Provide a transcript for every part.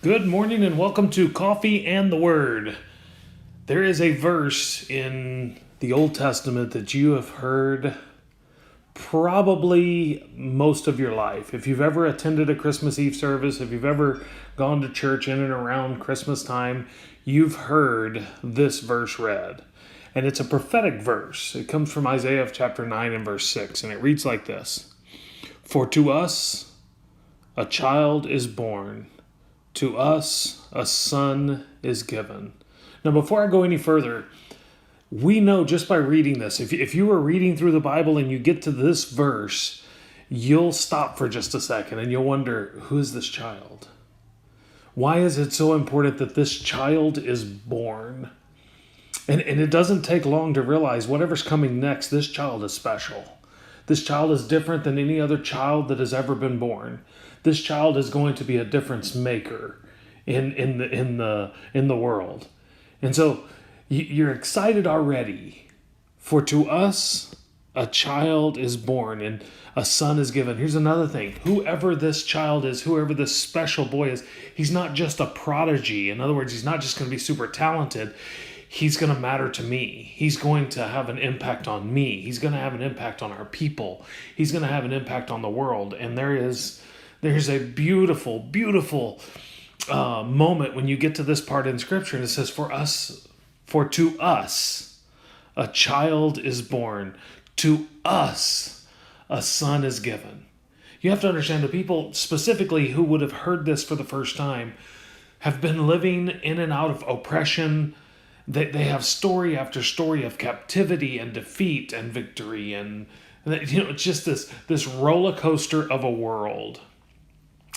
Good morning and welcome to Coffee and the Word. There is a verse in the Old Testament that you have heard probably most of your life. If you've ever attended a Christmas Eve service, if you've ever gone to church in and around Christmas time, you've heard this verse read. And it's a prophetic verse. It comes from Isaiah chapter 9 and verse 6, and it reads like this: For to us a child is born, to us a son is given. Now, before I go any further, we know just by reading this, if you were reading through the Bible and you get to this verse, you'll stop for just a second and you'll wonder, who is this child? Why is it so important that this child is born? And it doesn't take long to realize whatever's coming next, this child is special. This child is different than any other child that has ever been born. This child is going to be a difference maker in the world. And so you're excited already. For to us a child is born and a son is given. Here's another thing. Whoever this child is, whoever this special boy is, he's not just a prodigy. In other words, he's not just going to be super talented. He's going to matter to me. He's going to have an impact on me. He's going to have an impact on our people. He's going to have an impact on the world. And there's a beautiful, beautiful moment when you get to this part in Scripture, and it says, for to us a child is born, to us a son is given. You have to understand, the people specifically who would have heard this for the first time have been living in and out of oppression. They have story after story of captivity and defeat and victory, and it's just this roller coaster of a world.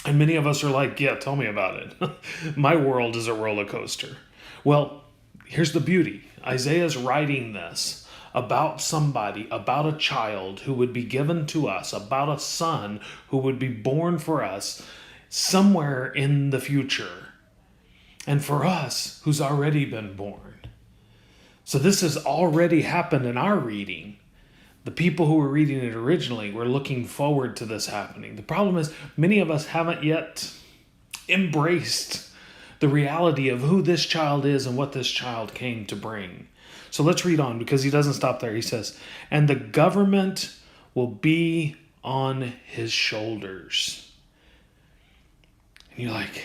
And many of us are like, yeah, tell me about it. My world is a roller coaster. Well, here's the beauty. Isaiah's writing this about somebody, about a child who would be given to us, about a son who would be born for us somewhere in the future. And for us, who's already been born. So this has already happened in our reading. The people who were reading it originally were looking forward to this happening. The problem is many of us haven't yet embraced the reality of who this child is and what this child came to bring. So let's read on, because he doesn't stop there. He says, and the government will be on his shoulders. And you're like,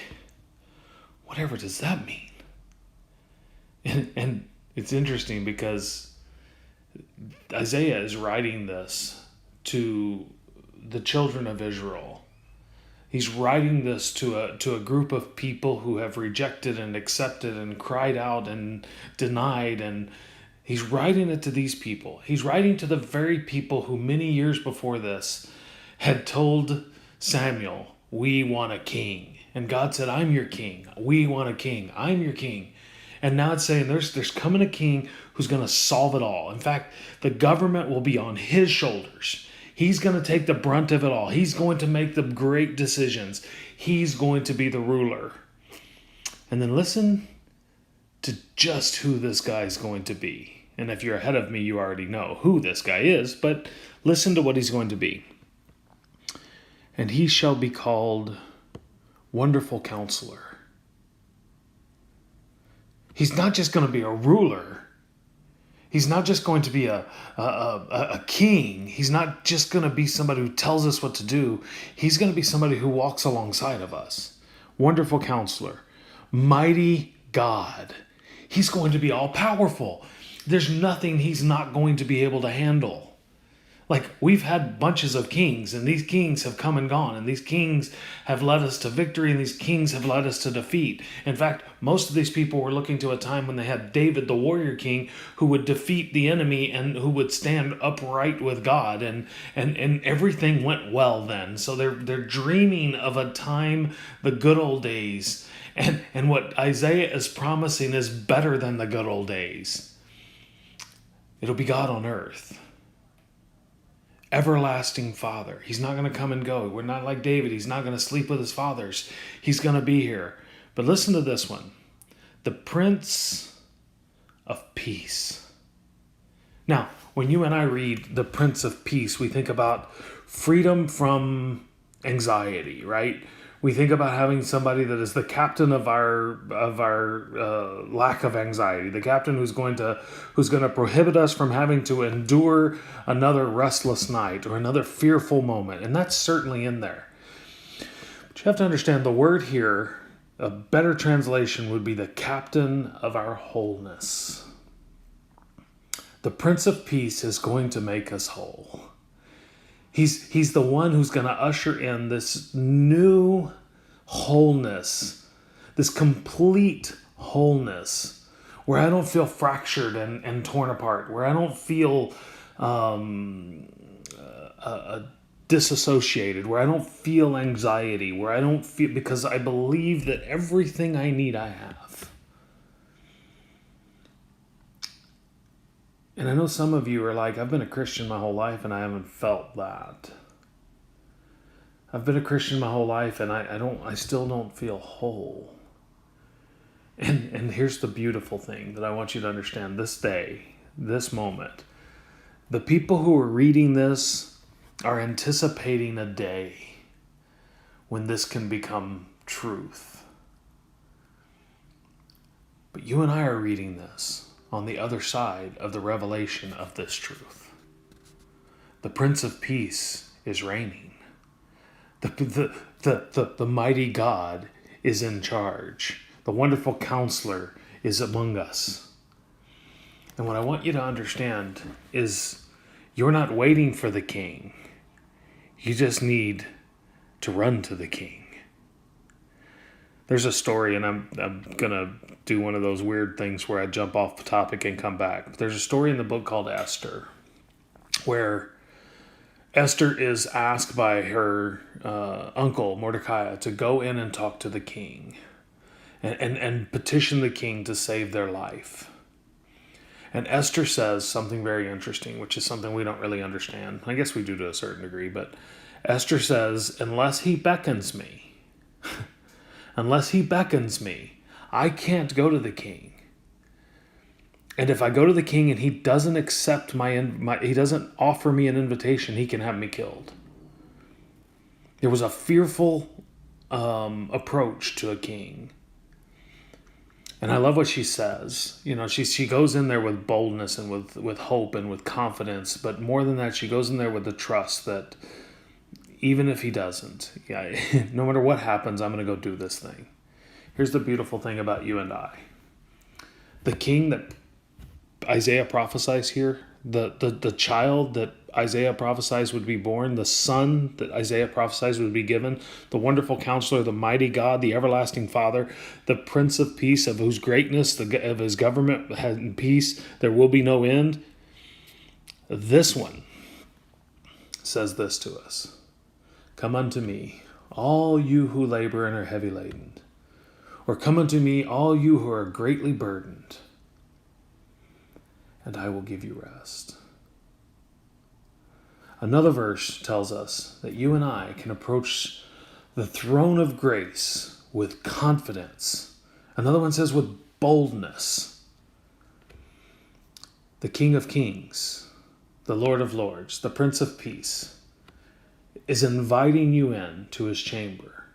whatever does that mean? And it's interesting because Isaiah is writing this to the children of Israel. He's writing this to a group of people who have rejected and accepted and cried out and denied, and he's writing it to these people. He's writing to the very people who many years before this had told Samuel, we want a king. And God said, I'm your king. We want a king. I'm your king. And now it's saying there's coming a king who's going to solve it all. In fact, the government will be on his shoulders. He's going to take the brunt of it all. He's going to make the great decisions. He's going to be the ruler. And then listen to just who this guy is going to be. And if you're ahead of me, you already know who this guy is, but listen to what he's going to be. And he shall be called Wonderful Counselor. He's not just going to be a ruler. He's not just going to be a king. He's not just going to be somebody who tells us what to do. He's going to be somebody who walks alongside of us. Wonderful Counselor. Mighty God. He's going to be all powerful. There's nothing he's not going to be able to handle. Like, we've had bunches of kings, and these kings have come and gone, and these kings have led us to victory, and these kings have led us to defeat. In fact, most of these people were looking to a time when they had David, the warrior king, who would defeat the enemy and who would stand upright with God, and everything went well then. So they're dreaming of a time, the good old days, and what Isaiah is promising is better than the good old days. It'll be God on earth. Everlasting Father. He's not going to come and go. We're not like David. He's not going to sleep with his fathers. He's going to be here. But listen to this one. The Prince of Peace. Now, when you and I read the Prince of Peace, we think about freedom from anxiety, right? We think about having somebody that is the captain of our lack of anxiety, the captain who's going to prohibit us from having to endure another restless night or another fearful moment, and that's certainly in there. But you have to understand the word here. A better translation would be the captain of our wholeness. The Prince of Peace is going to make us whole. He's the one who's going to usher in this new wholeness, this complete wholeness, where I don't feel fractured and torn apart, where I don't feel disassociated, where I don't feel anxiety, where I don't feel, because I believe that everything I need I have. And I know some of you are like, I've been a Christian my whole life and I haven't felt that. I've been a Christian my whole life and I still don't feel whole. And here's the beautiful thing that I want you to understand this day, this moment. The people who are reading this are anticipating a day when this can become truth. But you and I are reading this on the other side of the revelation of this truth. The Prince of Peace is reigning. The mighty God is in charge. The wonderful Counselor is among us. And what I want you to understand is you're not waiting for the King. You just need to run to the King. There's a story, and I'm going to do one of those weird things where I jump off the topic and come back. There's a story in the book called Esther, where Esther is asked by her uncle, Mordecai, to go in and talk to the king and petition the king to save their life. And Esther says something very interesting, which is something we don't really understand. I guess we do to a certain degree, but Esther says, unless he beckons me, I can't go to the king. And if I go to the king and he doesn't accept he doesn't offer me an invitation, he can have me killed. There was a fearful approach to a king. And I love what she says. You know, she goes in there with boldness and with hope and with confidence. But more than that, she goes in there with the trust that even if he doesn't, no matter what happens, I'm going to go do this thing. Here's the beautiful thing about you and I. The king that Isaiah prophesies here, the child that Isaiah prophesies would be born, the son that Isaiah prophesies would be given, the wonderful Counselor, the mighty God, the everlasting Father, the Prince of Peace, of whose greatness, of his government and peace, there will be no end. This one says this to us. Come unto me, all you who labor and are heavy laden. Or come unto me, all you who are greatly burdened, and I will give you rest. Another verse tells us that you and I can approach the throne of grace with confidence. Another one says with boldness. The King of Kings, the Lord of Lords, the Prince of Peace, is inviting you in to his chamber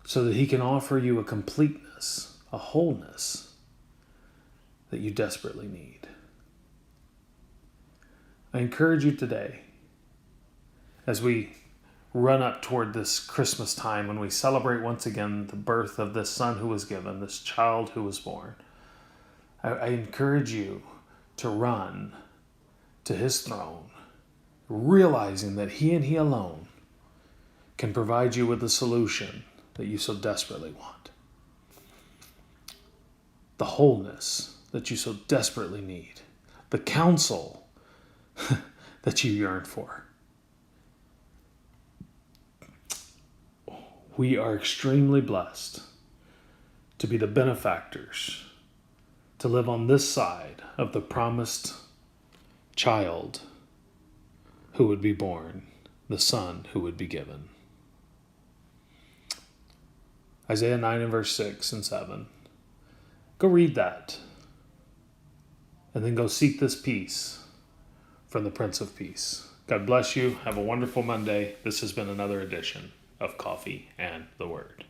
so that he can offer you a completeness, a wholeness that you desperately need. I encourage you today, as we run up toward this Christmas time when we celebrate once again the birth of this son who was given, this child who was born, I encourage you to run to his throne, realizing that he and he alone can provide you with the solution that you so desperately want. The wholeness that you so desperately need. The counsel that you yearn for. We are extremely blessed to be the benefactors, to live on this side of the promised child who would be born, the son who would be given. Isaiah 9 and verse 6 and 7. Go read that. And then go seek this peace from the Prince of Peace. God bless you. Have a wonderful Monday. This has been another edition of Coffee and the Word.